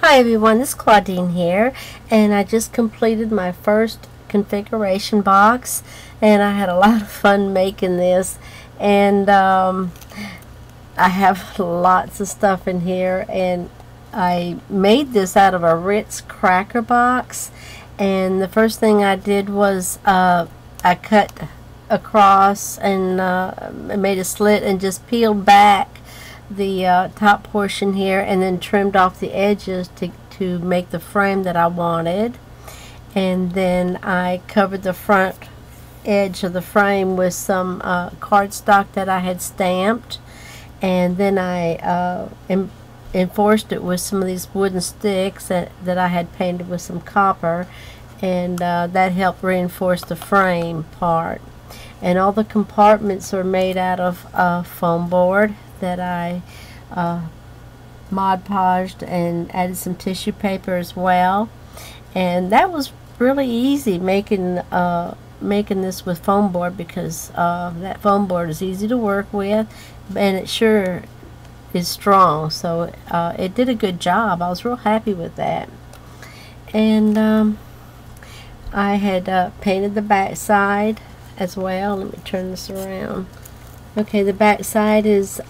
Hi everyone, this is Claudine here, and I just completed my first configuration box, and I had a lot of fun making this, and I have lots of stuff in here, and I made this out of a Ritz Cracker Box. And the first thing I did was I cut across and made a slit and just peeled back the top portion here, and then trimmed off the edges to make the frame that I wanted. And then I covered the front edge of the frame with some cardstock that I had stamped, and then I enforced it with some of these wooden sticks that I had painted with some copper, and that helped reinforce the frame part. And all the compartments are made out of foam board that I Mod Podged and added some tissue paper as well. And that was really easy making this with foam board, because that foam board is easy to work with, and it sure is strong, so it did a good job. I was real happy with that. And I had painted the back side as well. Let me turn this around. Okay, the back side is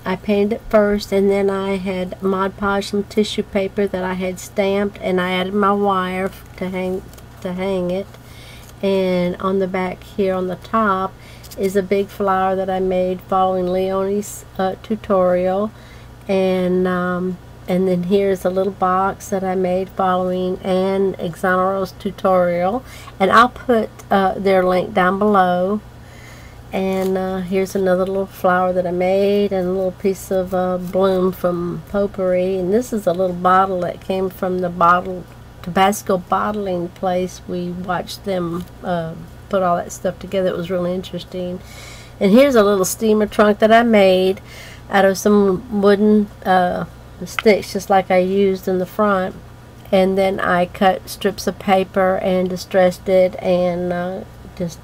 I painted it first, and then I had Mod Podged some tissue paper that I had stamped, and I added my wire to hang it. And on the back here on the top is a big flower that I made following Leeann's tutorial, and then here's a little box that I made following Ann Exonero's tutorial, and I'll put their link down below. And here's another little flower that I made, and a little piece of bloom from Potpourri. And this is a little bottle that came from the Tabasco bottling place. We watched them put all that stuff together. It was really interesting. And here's a little steamer trunk that I made out of some wooden sticks, just like I used in the front. And then I cut strips of paper and distressed it, and just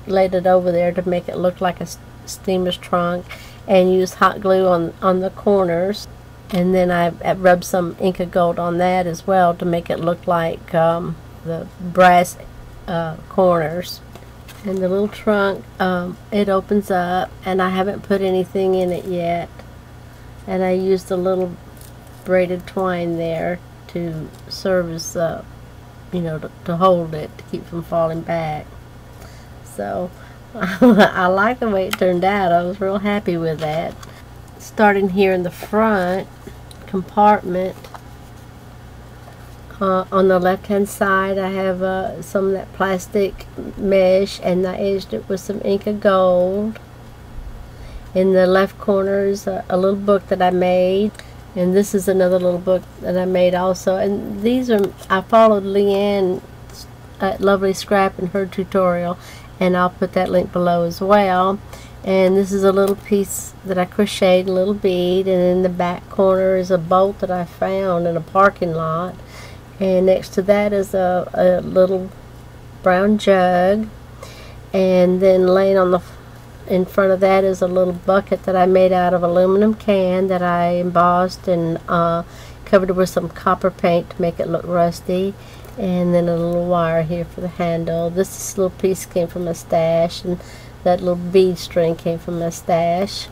laid it over there to make it look like a steamer's trunk, and used hot glue on the corners. And then I rubbed some Inca Gold on that as well to make it look like the brass corners. And the little trunk, it opens up, and I haven't put anything in it yet. And I used a little braided twine there to serve as, you know, to hold it, to keep from falling back. So I like the way it turned out. I was real happy with that. Starting here in the front compartment, on the left hand side I have some of that plastic mesh, and I edged it with some Inca Gold. In the left corner is a little book that I made, and this is another little book that I made also. And these are, I followed Leeann at Luvleesscrappin, her tutorial, and I'll put that link below as well. And this is a little piece that I crocheted, a little bead, and in the back corner is a bolt that I found in a parking lot. And next to that is a little brown jug, and then laying on in front of that is a little bucket that I made out of aluminum can that I embossed and covered with some copper paint to make it look rusty. And then a little wire here for the handle. This little piece came from my stash, and that little bead string came from my stash.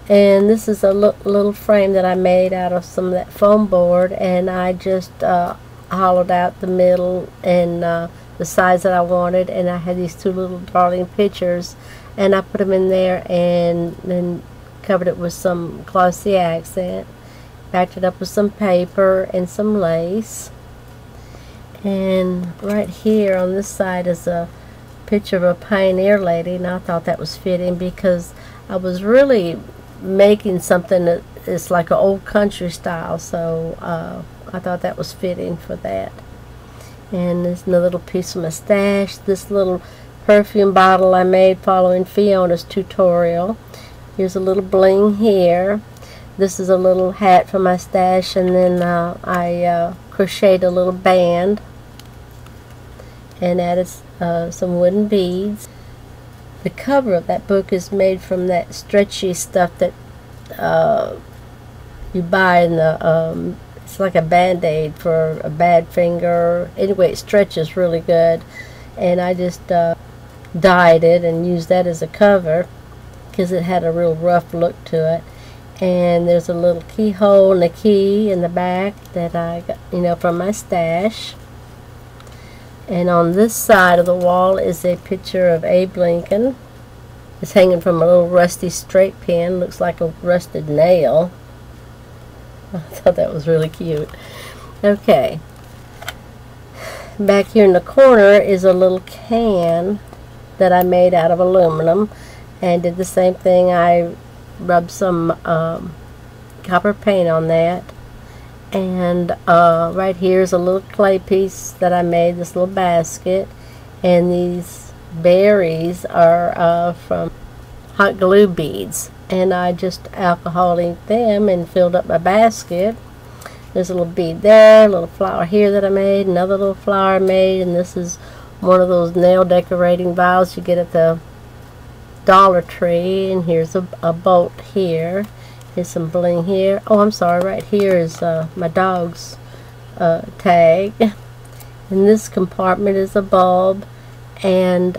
And this is a little frame that I made out of some of that foam board, and I just hollowed out the middle and the size that I wanted. And I had these two little darling pictures, and I put them in there, and then covered it with some glossy accent, backed it up with some paper and some lace. And right here on this side is a picture of a pioneer lady, and I thought that was fitting because I was really making something that is like an old country style, so I thought that was fitting for that. And there's another little piece of my stash. This little perfume bottle I made following Fiona's tutorial. Here's a little bling here. This is a little hat for my stash, and then I crocheted a little band and added some wooden beads. The cover of that book is made from that stretchy stuff that you buy in the It's like a band-aid for a bad finger. Anyway, it stretches really good. And I just dyed it and used that as a cover because it had a real rough look to it. And there's a little keyhole and a key in the back that I got, you know, from my stash. And on this side of the wall is a picture of Abe Lincoln. It's hanging from a little rusty straight pin. Looks like a rusted nail. I thought that was really cute. Okay. Back here in the corner is a little can that I made out of aluminum. And did the same thing. I rubbed some copper paint on that. And right here is a little clay piece that I made, this little basket. And these berries are from hot glue beads. And I just alcohol inked them and filled up my basket. There's a little bead there, a little flower here that I made, another little flower I made. And this is one of those nail decorating vials you get at the Dollar Tree. And here's a bolt here. Here's some bling here. Oh, I'm sorry, right here is my dog's tag. In this compartment is a bulb and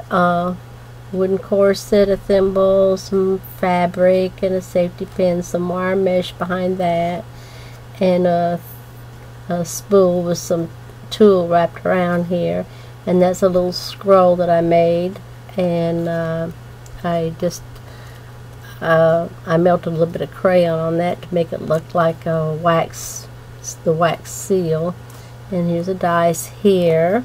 wooden corset, a thimble, some fabric, and a safety pin, some wire mesh behind that, and a spool with some tulle wrapped around here. And that's a little scroll that I made, and I melted a little bit of crayon on that to make it look like a the wax seal. And here's a dice here.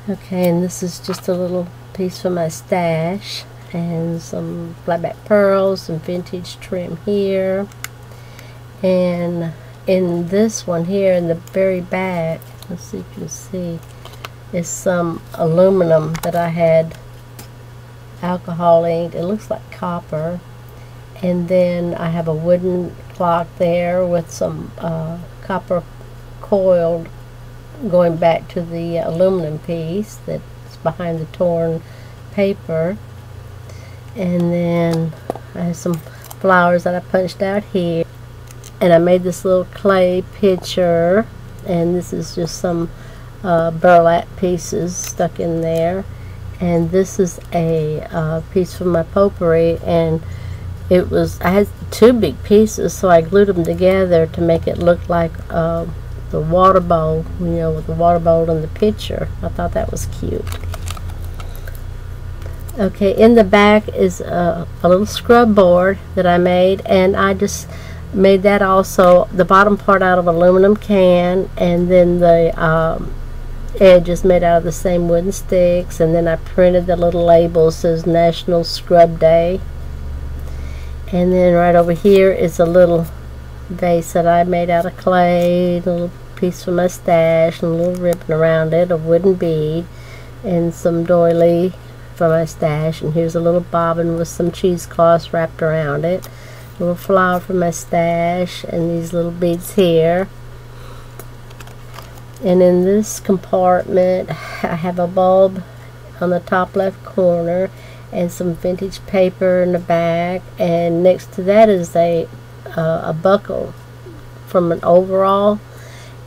Okay, and this is just a little piece from my stash, and some flatback pearls, some vintage trim here. And in this one here in the very back, let's see if you can see, is some aluminum that I had alcohol inked. It looks like copper. And then I have a wooden clock there with some copper coiled going back to the aluminum piece that's behind the torn paper. And then I have some flowers that I punched out here. And I made this little clay picture, and this is just some burlap pieces stuck in there. And this is a piece from my potpourri, and I had two big pieces, so I glued them together to make it look like the water bowl, you know, with the water bowl in the picture. I thought that was cute. Okay, in the back is a little scrub board that I made, and I just made that also, the bottom part out of aluminum can, and then the edge is made out of the same wooden sticks. And then I printed the little label, says National Scrub Day. And then right over here is a little vase that I made out of clay, a little piece from my stash, and a little ribbon around it, a wooden bead, and some doily from my stash. And here's a little bobbin with some cheesecloths wrapped around it, a little flower from my stash, and these little beads here. And in this compartment I have a bulb on the top left corner and some vintage paper in the back, and next to that is a buckle from an overall,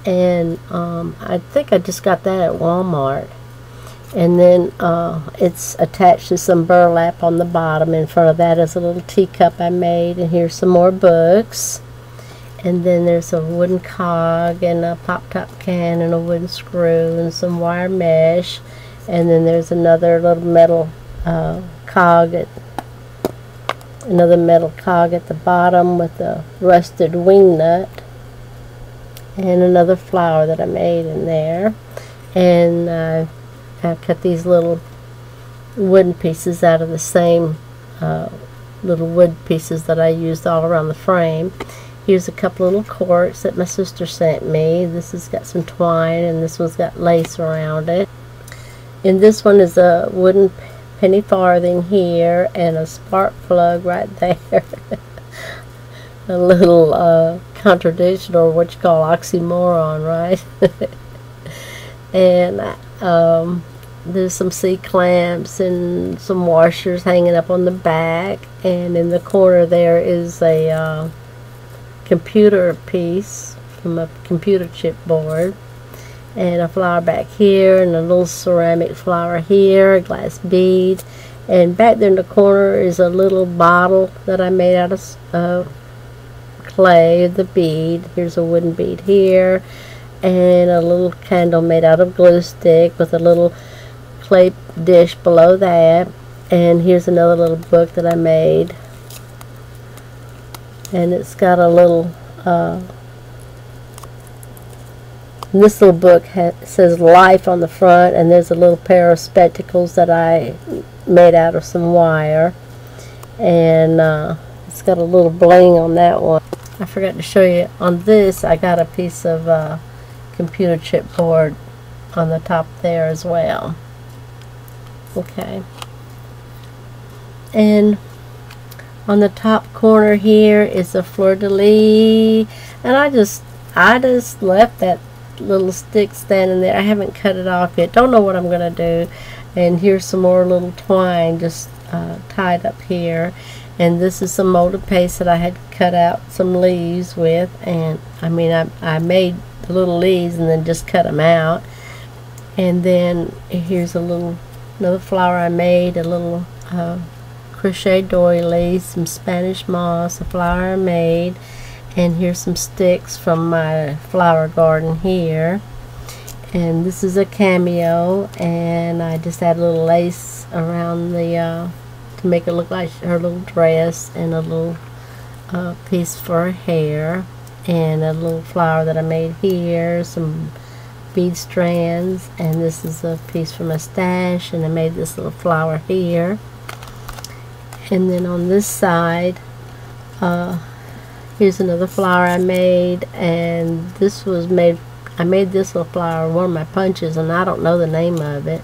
and I think I just got that at Walmart. And then it's attached to some burlap on the bottom. In front of that is a little teacup I made, and here's some more books. And then there's a wooden cog and a pop-top can and a wooden screw and some wire mesh. And then there's another little metal cog at the bottom with a rusted wing nut, and another flower that I made in there. And I cut these little wooden pieces out of the same little wood pieces that I used all around the frame. Here's a couple little corks that my sister sent me. This has got some twine, and this one's got lace around it. And this one is a wooden penny farthing here, and a spark plug right there. A little contradiction, or what you call oxymoron, right? And there's some C-clamps and some washers hanging up on the back. And in the corner there is a computer piece from a computer chipboard, and a flower back here, and a little ceramic flower here, a glass bead, and back there in the corner is a little bottle that I made out of clay, the bead. Here's a wooden bead here, and a little candle made out of glue stick with a little clay dish below that. And here's another little book that I made, and it's got a little this little book says life on the front, and there's a little pair of spectacles that I made out of some wire, and it's got a little bling on that one. I forgot to show you on this, I got a piece of computer chipboard on the top there as well. Okay, and on the top corner here is a fleur-de-lis, and I just left that little stick standing there. I haven't cut it off yet. Don't know what I'm gonna do. And here's some more little twine just tied up here, and this is some molded paste that I had cut out some leaves with, and I made the little leaves and then just cut them out. And then here's another flower I made, a little crochet doily, some Spanish moss, a flower I made, and here's some sticks from my flower garden here. And this is a cameo, and I just add a little lace around the to make it look like her little dress, and a little piece for her hair, and a little flower that I made here, some bead strands, and this is a piece for my stash, and I made this little flower here. And then on this side, here's another flower I made, and this was I made this little flower, one of my punches, and I don't know the name of it.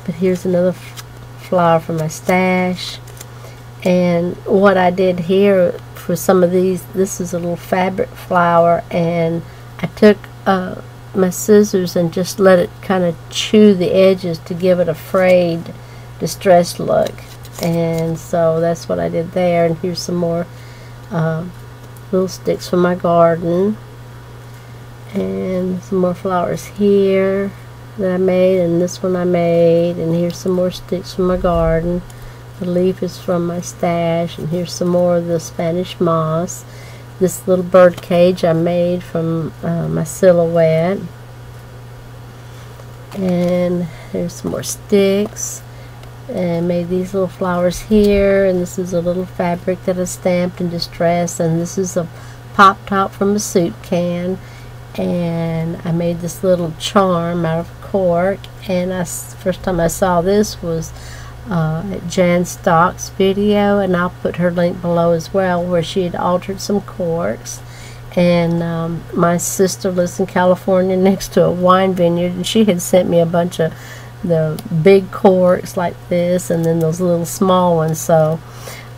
But here's another flower for my stash. And what I did here for some of these, this is a little fabric flower, and I took my scissors and just let it kind of chew the edges to give it a frayed, distressed look. And so that's what I did there. And here's some more little sticks from my garden, and some more flowers here that I made, and this one I made, and here's some more sticks from my garden. The leaf is from my stash, and here's some more of the Spanish moss. This little bird cage I made from my silhouette, and there's some more sticks, and made these little flowers here. And this is a little fabric that I stamped and distressed, and this is a pop top from a soup can, and I made this little charm out of cork. And first time I saw this was at Jan Stock's video, and I'll put her link below as well, where she had altered some corks. And my sister lives in California next to a wine vineyard, and she had sent me a bunch of the big corks like this, and then those little small ones. So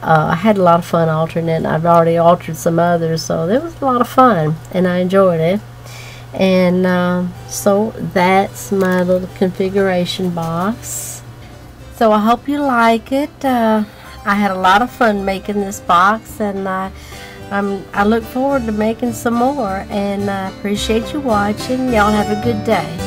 I had a lot of fun altering it, and I've already altered some others, so it was a lot of fun, and I enjoyed it. And so that's my little configuration box. So I hope you like it. I had a lot of fun making this box, and I look forward to making some more, and I appreciate you watching. Y'all have a good day.